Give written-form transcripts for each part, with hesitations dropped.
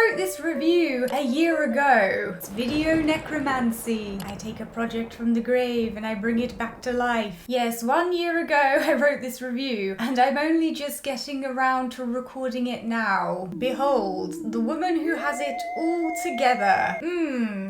wrote this review a year ago. It's video necromancy. I take a project from the grave and I bring it back to life. Yes, 1 year ago I wrote this review and I'm only just getting around to recording it now. Behold, the woman who has it all together.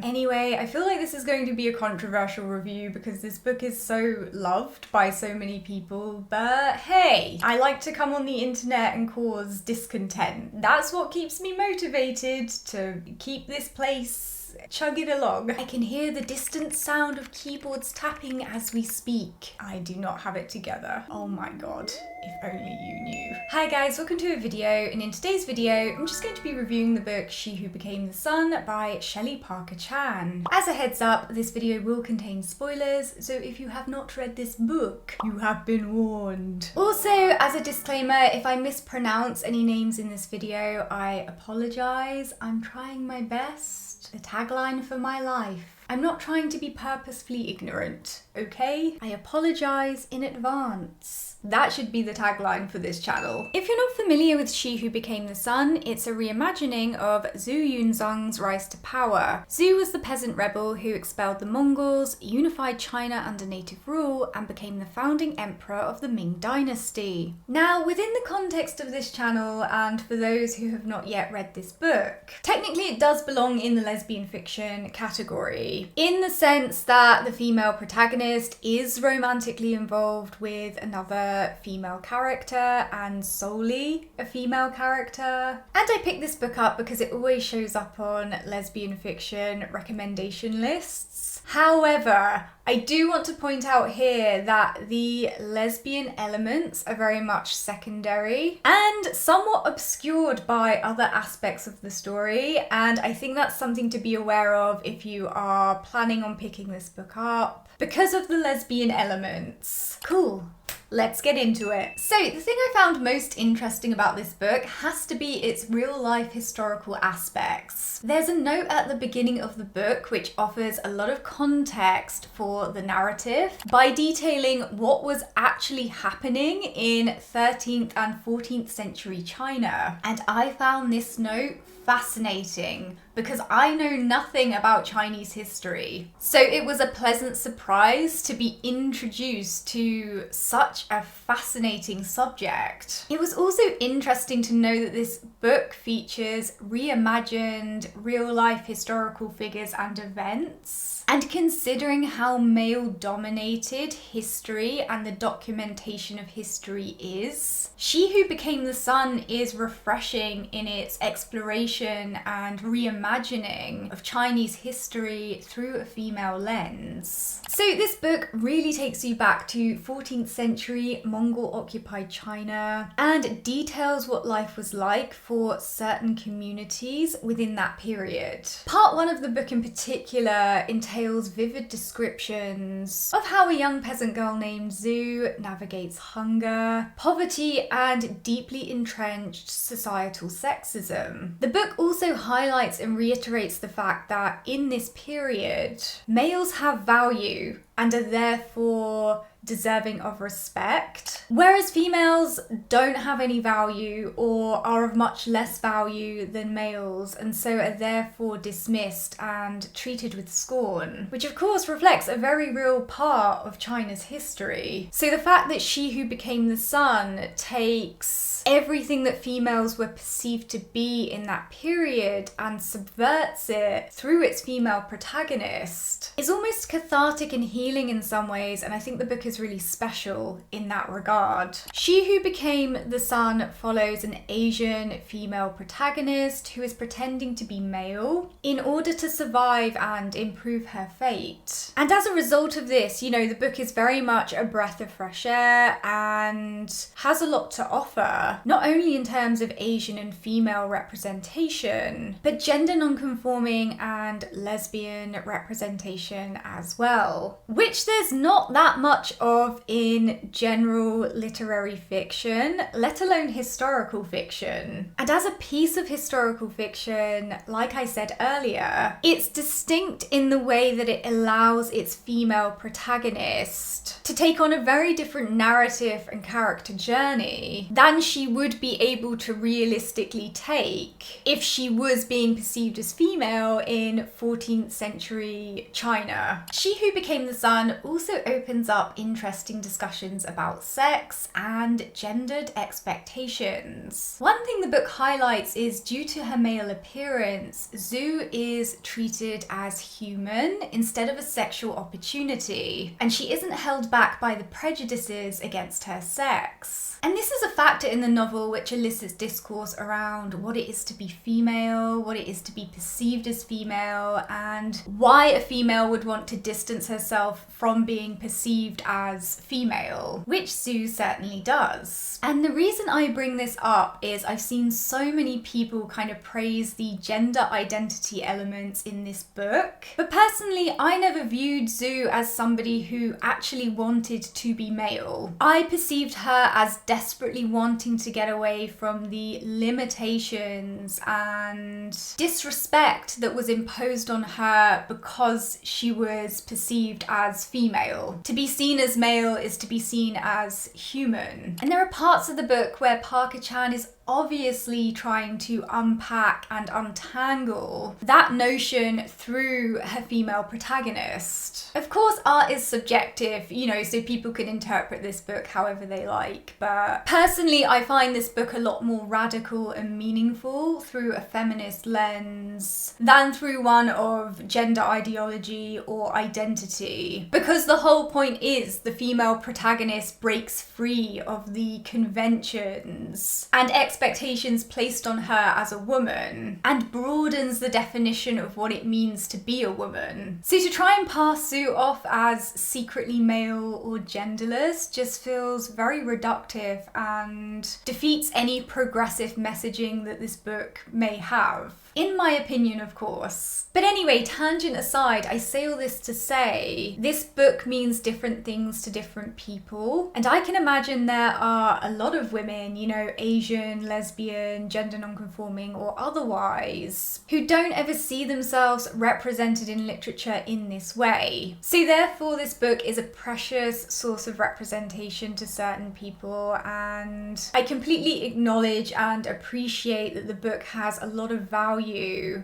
Anyway, I feel like this is going to be a controversial review because this book is so loved by so many people, but hey, I like to come on the internet and cause discontent. That's what keeps me motivated to keep this place chugging along. I can hear the distant sound of keyboards tapping as we speak. I do not have it together. Oh my god, if only you knew. Hi guys, welcome to a video, and in today's video I'm just going to be reviewing the book She Who Became the Sun by Shelley Parker Chan. As a heads up, this video will contain spoilers, so if you have not read this book, you have been warned. Also, as a disclaimer, if I mispronounce any names in this video, I apologise. I'm trying my best. The tagline for my life: I'm not trying to be purposefully ignorant, okay? I apologise in advance. That should be the tagline for this channel. If you're not familiar with She Who Became the Sun, it's a reimagining of Zhu Yunzong's rise to power. Zhu was the peasant rebel who expelled the Mongols, unified China under native rule, and became the founding emperor of the Ming Dynasty. Now, within the context of this channel, and for those who have not yet read this book, technically it does belong in the lesbian fiction category, in the sense that the female protagonist is romantically involved with another female character, and solely a female character. And I picked this book up because it always shows up on lesbian fiction recommendation lists. However, I do want to point out here that the lesbian elements are very much secondary and somewhat obscured by other aspects of the story, and I think that's something to be aware of if you are planning on picking this book up because of the lesbian elements. Cool. Let's get into it. So the thing I found most interesting about this book has to be its real life historical aspects. There's a note at the beginning of the book which offers a lot of context for the narrative by detailing what was actually happening in 13th and 14th century China. And I found this note fascinating because I know nothing about Chinese history. So it was a pleasant surprise to be introduced to such a fascinating subject. It was also interesting to know that this book features reimagined real-life historical figures and events. And considering how male-dominated history and the documentation of history is, She Who Became the Sun is refreshing in its exploration and reimagining of Chinese history through a female lens. So this book really takes you back to 14th century Mongol-occupied China and details what life was like for certain communities within that period. Part 1 of the book in particular entails vivid descriptions of how a young peasant girl named Zhu navigates hunger, poverty, and deeply entrenched societal sexism. The book also highlights and reiterates the fact that in this period, males have value and are therefore deserving of respect, whereas females don't have any value or are of much less value than males, and so are therefore dismissed and treated with scorn, which of course reflects a very real part of China's history. So the fact that She Who Became the Sun takes everything that females were perceived to be in that period and subverts it through its female protagonist is almost cathartic and healing in some ways, and I think the book is really special in that regard. She Who Became the Sun follows an Asian female protagonist who is pretending to be male in order to survive and improve her fate. And as a result of this, you know, the book is very much a breath of fresh air and has a lot to offer, not only in terms of Asian and female representation, but gender non-conforming and lesbian representation as well, which there's not that much of in general literary fiction, let alone historical fiction. And as a piece of historical fiction, like I said earlier, it's distinct in the way that it allows its female protagonist to take on a very different narrative and character journey than she she would be able to realistically take if she was being perceived as female in 14th century China. She Who Became the Sun also opens up interesting discussions about sex and gendered expectations. One thing the book highlights is, due to her male appearance, Zhu is treated as human instead of a sexual opportunity, and she isn't held back by the prejudices against her sex. And this is a factor in the novel which elicits discourse around what it is to be female, what it is to be perceived as female, and why a female would want to distance herself from being perceived as female, which Zhu certainly does. And the reason I bring this up is I've seen so many people kind of praise the gender identity elements in this book, but personally I never viewed Zhu as somebody who actually wanted to be male. I perceived her as desperately wanting to get away from the limitations and disrespect that was imposed on her because she was perceived as female. To be seen as male is to be seen as human. And there are parts of the book where Parker-chan is obviously trying to unpack and untangle that notion through her female protagonist. Of course, art is subjective, so people can interpret this book however they like, but personally I find this book a lot more radical and meaningful through a feminist lens than through one of gender ideology or identity, because the whole point is the female protagonist breaks free of the conventions and expectations placed on her as a woman and broadens the definition of what it means to be a woman. So to try and pass Zhu off as secretly male or genderless just feels very reductive and defeats any progressive messaging that this book may have. In my opinion, of course. But anyway, tangent aside, I say all this to say this book means different things to different people. And I can imagine there are a lot of women, Asian, lesbian, gender non-conforming or otherwise, who don't ever see themselves represented in literature in this way. So therefore, this book is a precious source of representation to certain people, and I completely acknowledge and appreciate that the book has a lot of value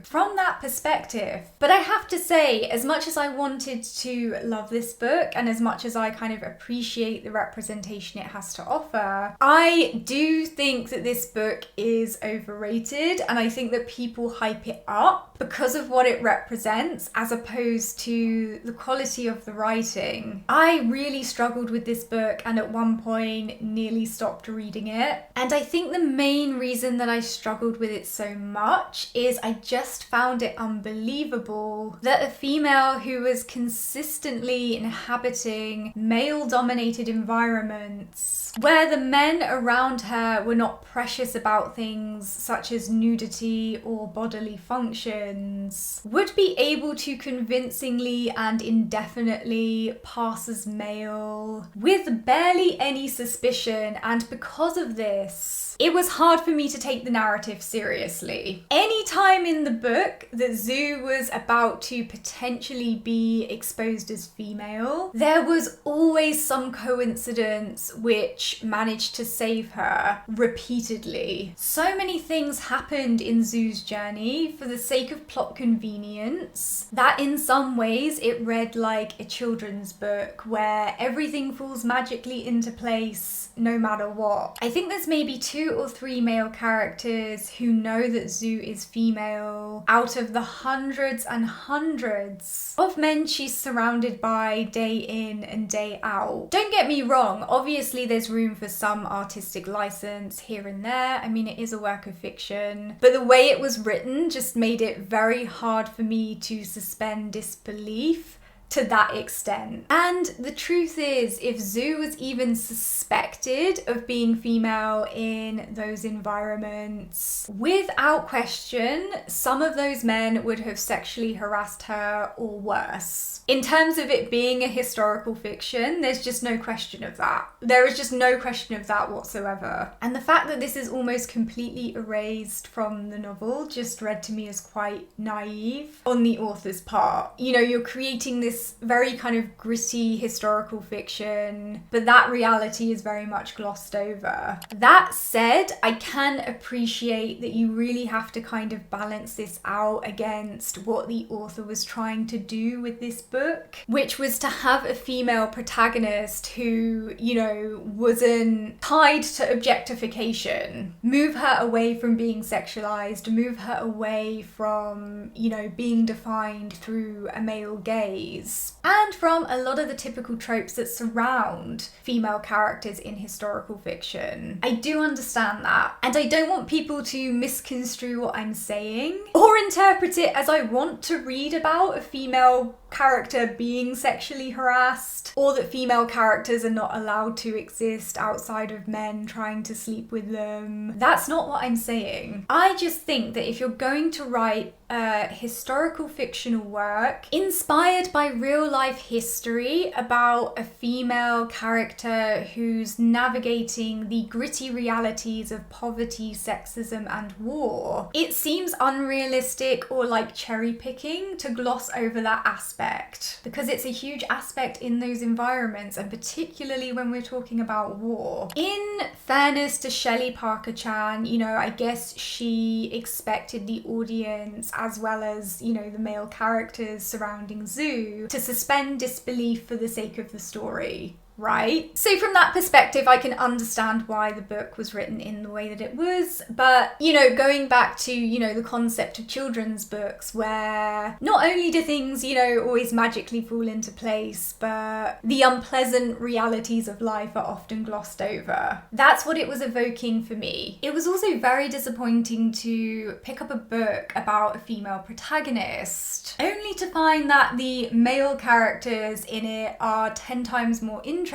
from that perspective. But I have to say, as much as I wanted to love this book and as much as I kind of appreciate the representation it has to offer, I do think that this book is overrated, and I think that people hype it up because of what it represents as opposed to the quality of the writing. I really struggled with this book and at one point nearly stopped reading it. And I think the main reason that I struggled with it so much is I just found it unbelievable that a female who was consistently inhabiting male-dominated environments where the men around her were not precious about things such as nudity or bodily functions would be able to convincingly and indefinitely pass as male with barely any suspicion, and because of this, it was hard for me to take the narrative seriously. Any time in the book that Zhu was about to potentially be exposed as female, there was always some coincidence which managed to save her repeatedly. So many things happened in Zhu's journey for the sake of plot convenience that in some ways it read like a children's book where everything falls magically into place no matter what. I think there's maybe 2 or 3 male characters who know that Zhu is female out of the hundreds and hundreds of men she's surrounded by day in and day out. Don't get me wrong, obviously there's room for some artistic license here and there. I mean, it is a work of fiction, but the way it was written just made it very hard for me to suspend disbelief to that extent. And the truth is, if Zhu was even suspected of being female in those environments, without question, some of those men would have sexually harassed her or worse. In terms of it being a historical fiction, there's just no question of that. There is just no question of that whatsoever. And the fact that this is almost completely erased from the novel just read to me as quite naive on the author's part. You're creating this this very kind of gritty historical fiction, but that reality is very much glossed over. That said, I can appreciate that you really have to kind of balance this out against what the author was trying to do with this book, which was to have a female protagonist who, you know, wasn't tied to objectification, move her away from being sexualized, move her away from, you know, being defined through a male gaze, and from a lot of the typical tropes that surround female characters in historical fiction. I do understand that, and I don't want people to misconstrue what I'm saying or interpret it as I want to read about a female character being sexually harassed, or that female characters are not allowed to exist outside of men trying to sleep with them. That's not what I'm saying. I just think that if you're going to write a historical fictional work inspired by real life history about a female character who's navigating the gritty realities of poverty, sexism, and war, it seems unrealistic or like cherry picking to gloss over that aspect, because it's a huge aspect in those environments, and particularly when we're talking about war. In fairness to Shelley Parker Chan, you know, I guess she expected the audience, as well as, you know, the male characters surrounding Zhu, to suspend disbelief for the sake of the story, right? So from that perspective, I can understand why the book was written in the way that it was. But, you know, going back to, you know, the concept of children's books, where not only do things, you know, always magically fall into place, but the unpleasant realities of life are often glossed over. That's what it was evoking for me. It was also very disappointing to pick up a book about a female protagonist, only to find that the male characters in it are 10 times more interesting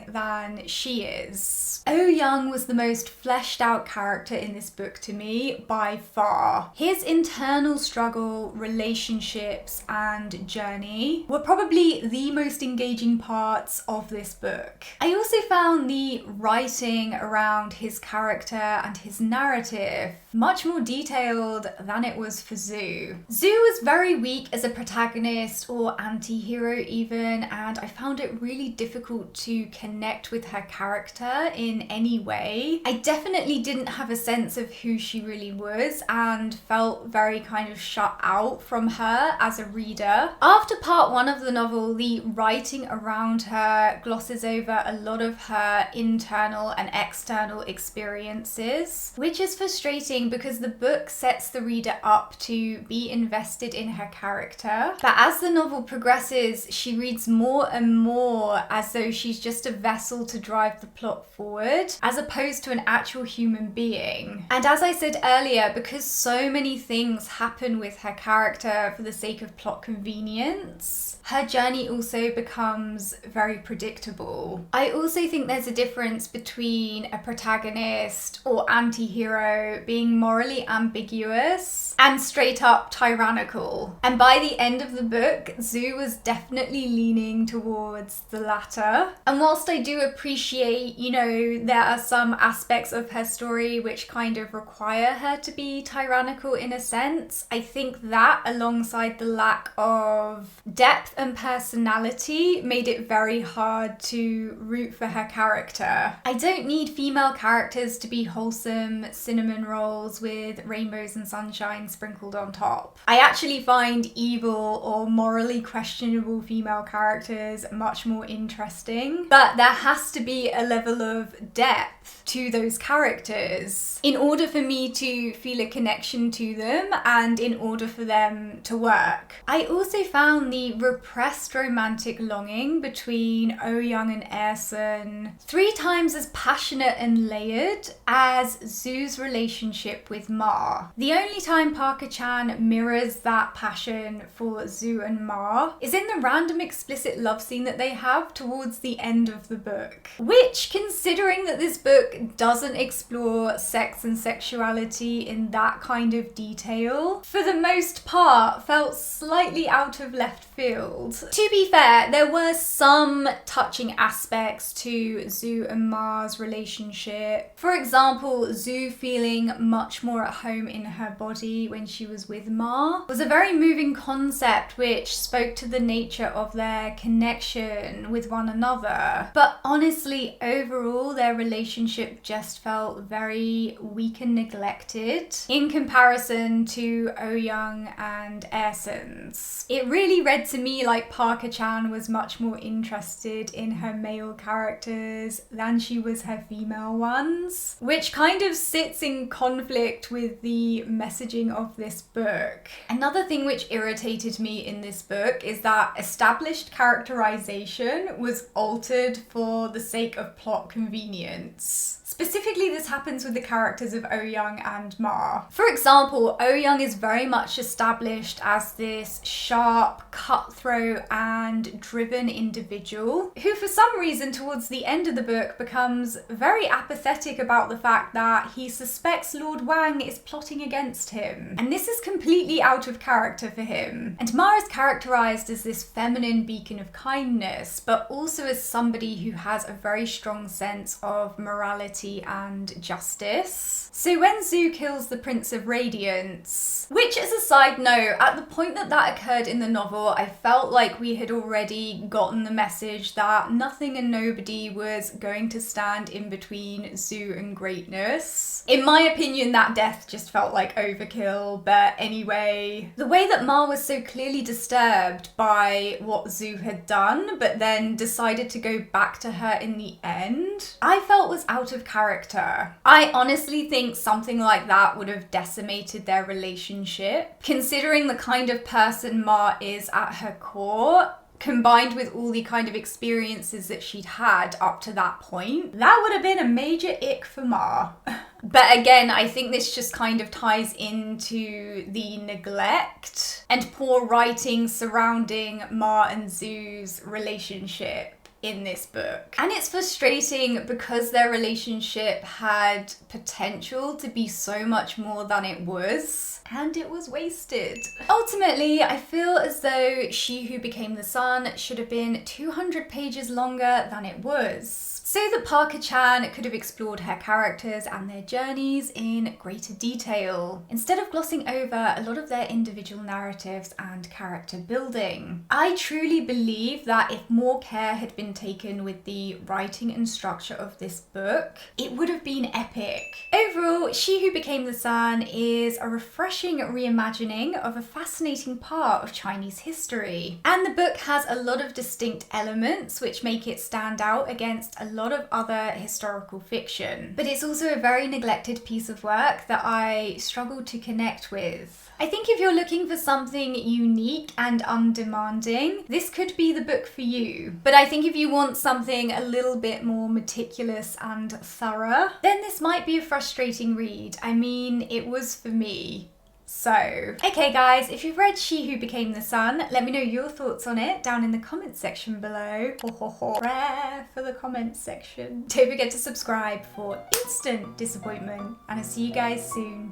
than she is. Oh Young was the most fleshed out character in this book to me by far. His internal struggle, relationships, and journey were probably the most engaging parts of this book. I also found the writing around his character and his narrative much more detailed than it was for Zhu. Zhu was very weak as a protagonist or anti-hero even, and I found it really difficult to connect with her character in any way. I definitely didn't have a sense of who she really was and felt very kind of shut out from her as a reader. After part 1 of the novel, the writing around her glosses over a lot of her internal and external experiences, which is frustrating because the book sets the reader up to be invested in her character. But as the novel progresses, she reads more and more as though she's just a vessel to drive the plot forward, as opposed to an actual human being. And as I said earlier, because so many things happen with her character for the sake of plot convenience, her journey also becomes very predictable. I also think there's a difference between a protagonist or anti-hero being morally ambiguous and straight up tyrannical. And by the end of the book, Zhu was definitely leaning towards the latter. And whilst I do appreciate, you know, there are some aspects of her story which kind of require her to be tyrannical in a sense, I think that, alongside the lack of depth and personality, made it very hard to root for her character. I don't need female characters to be wholesome cinnamon rolls with rainbows and sunshine sprinkled on top. I actually find evil or morally questionable female characters much more interesting, but there has to be a level of depth to those characters in order for me to feel a connection to them and in order for them to work. I also found the repressed romantic longing between Oh Young and Erson 3 times as passionate and layered as Zhu's relationship with Ma. The only time Parker Chan mirrors that passion for Zhu and Ma is in the random explicit love scene that they have towards the end of the book, which, considering that this book doesn't explore sex and sexuality in that kind of detail, for the most part felt slightly out of left field. To be fair, there were some touching aspects to Zhu and Ma's relationship. For example, Zhu feeling much more at home in her body especially when she was with Ma, was a very moving concept which spoke to the nature of their connection with one another. But honestly, overall, their relationship just felt very weak and neglected in comparison to Oh-young and Airsen's. It really read to me like Parker-chan was much more interested in her male characters than she was her female ones, which kind of sits in conflict with the messaging of this book. Another thing which irritated me in this book is that established characterization was altered for the sake of plot convenience. Specifically, this happens with the characters of Oh-young and Ma. For example, Oh-young is very much established as this sharp, cutthroat, and driven individual who for some reason towards the end of the book becomes very apathetic about the fact that he suspects Lord Wang is plotting against him. And this is completely out of character for him. And Ma is characterized as this feminine beacon of kindness, but also as somebody who has a very strong sense of morality and justice. So when Zhu kills the Prince of Radiance, which as a side note, at the point that that occurred in the novel, I felt like we had already gotten the message that nothing and nobody was going to stand in between Zhu and greatness. In my opinion, that death just felt like overkill, but anyway, the way that Ma was so clearly disturbed by what Zhu had done, but then decided to go back to her in the end, I felt was out of character. I honestly think something like that would have decimated their relationship, considering the kind of person Ma is at her core, combined with all the kind of experiences that she'd had up to that point. That would have been a major ick for Ma. But again, I think this just kind of ties into the neglect and poor writing surrounding Ma and Zhu's relationship in this book. And it's frustrating because their relationship had potential to be so much more than it was, and it was wasted. Ultimately, I feel as though She Who Became the Sun should have been 200 pages longer than it was, so that Parker-chan could have explored her characters and their journeys in greater detail, instead of glossing over a lot of their individual narratives and character building. I truly believe that if more care had been taken with the writing and structure of this book, it would have been epic. Overall, She Who Became the Sun is a refreshing reimagining of a fascinating part of Chinese history. And the book has a lot of distinct elements which make it stand out against a lot of other historical fiction. But it's also a very neglected piece of work that I struggled to connect with. I think if you're looking for something unique and undemanding, this could be the book for you. But I think if you want something a little bit more meticulous and thorough, then this might be a frustrating read. I mean, it was for me. So, okay guys, if you've read She Who Became the Sun, let me know your thoughts on it down in the comments section below. Prayer for the comments section. Don't forget to subscribe for instant disappointment, and I'll see you guys soon.